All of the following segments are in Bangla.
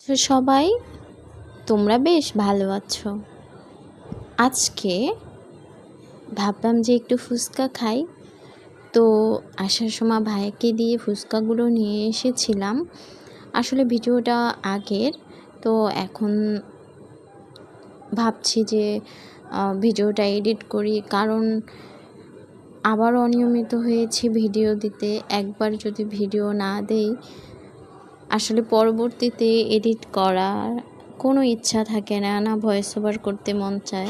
তো সবাই তোমরা বেশ ভালো আছো। আজকে ভাবলাম যে একটু ফুচকা খাই, তো আসার সময় ভাইকে দিয়ে ফুচকাগুলো নিয়ে এসেছিলাম। আসলে ভিডিওটা আগের, তো এখন ভাবছি যে ভিডিওটা এডিট করি, কারণ আবার অনিয়মিত হয়েছি ভিডিও দিতে। একবার যদি ভিডিও না দেই, আসলে পরবর্তীতে এডিট করার কোনো ইচ্ছা থাকে না, না ভয়েস ওভার করতে মন চায়।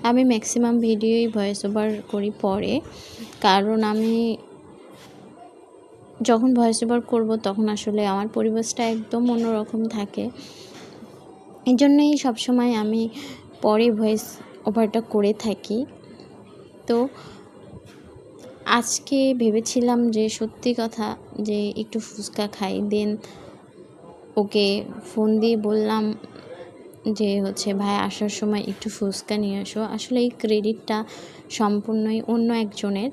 আমি ম্যাক্সিমাম ভিডিওই ভয়েস ওভার করি পরে, কারণ আমি যখন ভয়েস ওভার করবো তখন আসলে আমার পরিবেশটা একদম অন্যরকম থাকে। এই জন্যই সবসময় আমি পরে ভয়েস ওভারটা করে থাকি। তো আজকে ভেবেছিলাম যে সত্যি কথা যে একটু ফুচকা খাই, দেন ওকে ফোন দিয়ে বললাম যে ভাই আসার সময় একটু ফুচকা নিয়ে আসো। আসলে এই ক্রেডিটটা সম্পূর্ণই অন্য একজনের।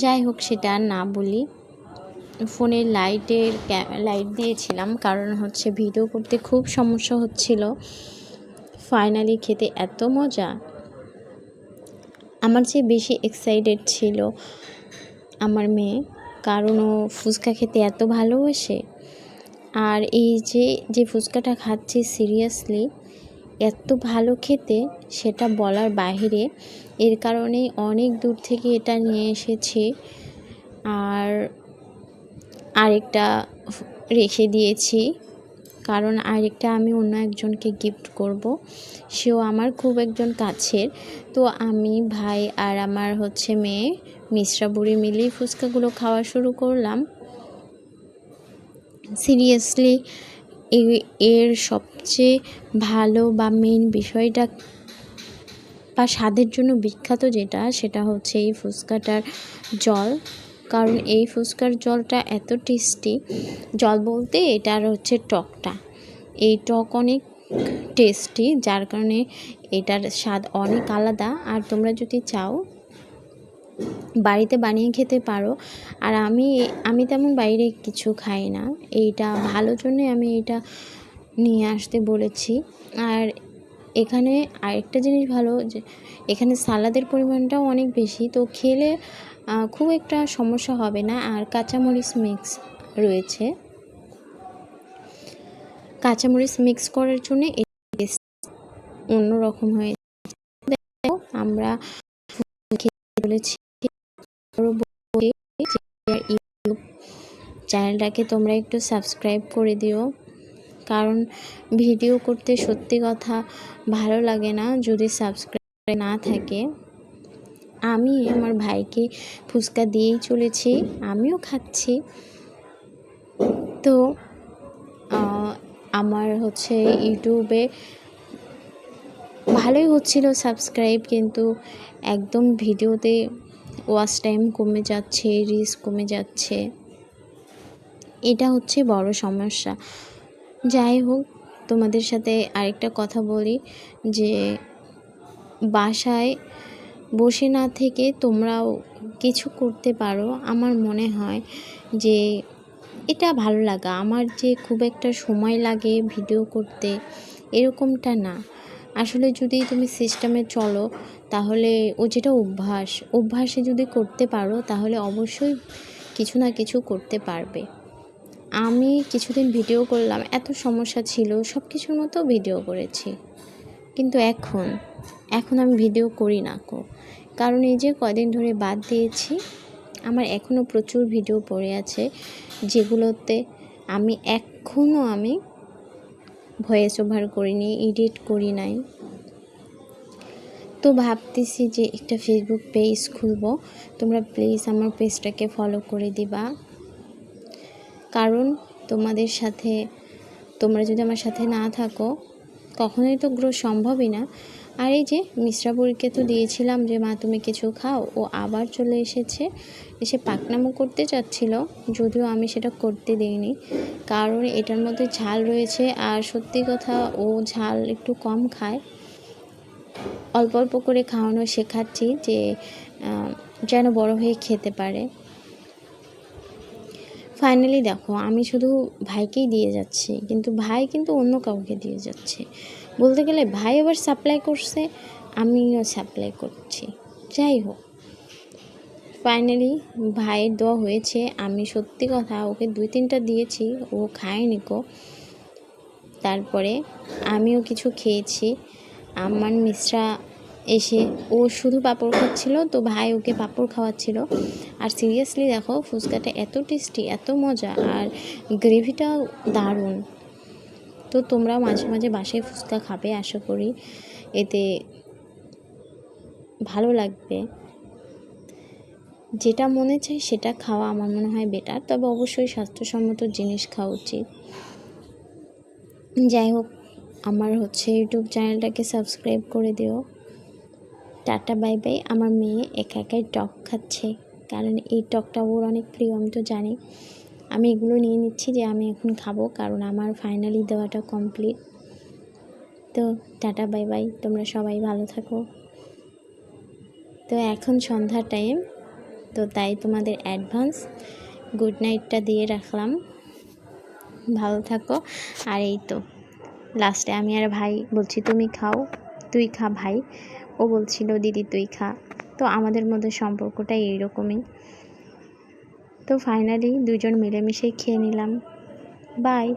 যাই হোক, সেটা আর না বলি। ফোনের লাইট দিয়েছিলাম, কারণ ভিডিও করতে খুব সমস্যা হচ্ছিল। ফাইনালি খেতে এত মজা, আমার চেয়ে বেশি এক্সাইটেড ছিল আমার মেয়ে, কারণ ও ফুচকা খেতে এত ভালোবাসে। আর এই যে ফুচকাটা খাচ্ছি, সিরিয়াসলি এত ভালো খেতে সেটা বলার বাহিরে। এর কারণেই অনেক দূর থেকে এটা নিয়ে এসেছি, আর আরেকটা রেখে দিয়েছি, কারণ আরেকটা আমি অন্য একজনকে গিফট করব। সেও আমার খুব একজন কাছের। তো আমি, ভাই আর আমার মেয়ে মিশ্রা বুড়ি মিলেই ফুচকাগুলো খাওয়া শুরু করলাম। সিরিয়াসলি এর সবচেয়ে ভালো বা মেইন বিষয়টা বা স্বাদের জন্য বিখ্যাত সেটা হচ্ছে এই ফুচকাটার জল। কারণ এই ফুচকার জলটা এত টেস্টি, জল বলতে এটার টকটা, এই টক অনেক টেস্টি, যার কারণে এটার স্বাদ অনেক আলাদা। আর তোমরা যদি চাও বাড়িতে বানিয়ে খেতে পারো। আর আমি তেমন বাইরে কিছু খাই না, এইটা ভালোর জন্য আমি এটা নিয়ে আসতে বলেছি। আর এখানে আরেকটা জিনিস ভালো, যে এখানে সালাদের পরিমাণটাও অনেক বেশি, তো খেলে খুব একটা সমস্যা হবে না। আর কাঁচামরিচ মিক্স রয়েছে, কাঁচামরিচ মিক্স করার জন্য অন্যরকম হয়ে আমরা খেতে চলেছি। ইউটিউব চ্যানেলটাকে তোমরা একটু সাবস্ক্রাইব করে দিও, কারণ ভিডিও করতে সত্যি কথা ভালো লাগে না যদি সাবস্ক্রাইব না থাকে। আমি আমার ভাইকে ফুচকা দিয়েই চলেছি, আমিও খাচ্ছি। তো আমার ইউটিউবে ভালোই হচ্ছিল সাবস্ক্রাইব, কিন্তু একদম ভিডিওতে ওয়াচ টাইম কমে যাচ্ছে, রিচ কমে যাচ্ছে, এটা বড় সমস্যা। যাই হোক, তোমাদের সাথে আরেকটা কথা বলি, যে বাসায় বসে না থেকে তোমরাও কিছু করতে পারো। আমার মনে হয় যে এটা ভালো লাগা, আমার যে খুব একটা সময় লাগে ভিডিও করতে এরকমটা না। আসলে যদি তুমি সিস্টেমে চলো, তাহলে যেটা অভ্যাসে যদি করতে পারো, তাহলে অবশ্যই কিছু না কিছু করতে পারবে। আমি কিছুদিন ভিডিও করলাম, এত সমস্যা ছিল, সব কিছুর মতো ভিডিও করেছি, কিন্তু এখন আমি ভিডিও করি না কারণ এই যে কয়দিন ধরে বাদ দিয়েছি। আমার এখনও প্রচুর ভিডিও পড়ে আছে, যেগুলোতে আমি ভয়েস ওভার করিনি, এডিট করি নাই। তো ভাবতেছি যে একটা ফেসবুক পেজ খুলবো, তোমরা প্লিজ আমার পেজটাকে ফলো করে দিবা, কারণ তোমরা যদি আমার সাথে না থাকো কখনোই তো গ্রো সম্ভবই না। আর এই যে মিশ্রাপুরীকে তো দিয়েছিলাম যে মা তুমি কিছু খাও, ও আবার চলে এসে পাকনামো করতে চাচ্ছিল, যদিও আমি সেটা করতে দিইনি, কারণ এটার মধ্যে ঝাল রয়েছে। আর সত্যি কথা, ও ঝাল একটু কম খায়, অল্প অল্প করে খাওয়ানো শেখাচ্ছি, যে যেন বড় হয়ে খেতে পারে। ফাইনালি দেখো আমি শুধু ভাইকেই দিয়ে যাচ্ছি, কিন্তু ভাই কিন্তু অন্য কাউকে দিয়ে যাচ্ছে। বলতে গেলে ভাই আবার সাপ্লাই করছে, আমিও সাপ্লাই করছি। যাই হোক, ফাইনালি ভাইয়ের দোয়া হয়েছে। আমি সত্যি কথা ওকে 2-3টা দিয়েছি, ও খায়নি কো। তারপরে আমিও কিছু খেয়েছি। আমার মিশ্রা এসে ও শুধু পাঁপড় খাচ্ছিল, তো ভাই ওকে পাঁপড় খাওয়াচ্ছিল। আর সিরিয়াসলি দেখো ফুচকাটা এত টেস্টি, এত মজা, আর গ্রেভিটাও দারুণ। তো তোমরাও মাঝে মাঝে বাসায় ফুচকা খাবে, আশা করি এতে ভালো লাগবে। যেটা মনে চায় সেটা খাওয়া আমার মনে হয় বেটার, তবে অবশ্যই স্বাস্থ্যসম্মত জিনিস খাওয়া উচিত। যাই হোক, আমার ইউটিউব চ্যানেলটাকে সাবস্ক্রাইব করে দিও। Tata bye bye. আমার মেয়ে একা একাই টক খাচ্ছে, কারণ এই টকটা ওর অনেক প্রিয়, আমি তো জানি। আমি এগুলো নিয়ে নিচ্ছি যে আমি এখন খাবো, কারণ আমার ফাইনালি দেওয়াটা কমপ্লিট। তো টাটা বাই বাই, তোমরা সবাই ভালো থাকো। তো এখন সন্ধ্যার টাইম, তো তাই তোমাদের অ্যাডভান্স গুড নাইটটা দিয়ে রাখলাম। ভালো থাকো। আর এই তো লাস্টে আমি আর ভাই বলছি তুমি খাও, তুই খা ভাই। ও বলছিল দিদি তুই খা। তো আমাদের মধ্যে সম্পর্কটা এইরকমই। তো ফাইনালি দুজন মিলেমিশে খেয়ে নিলাম। বাই।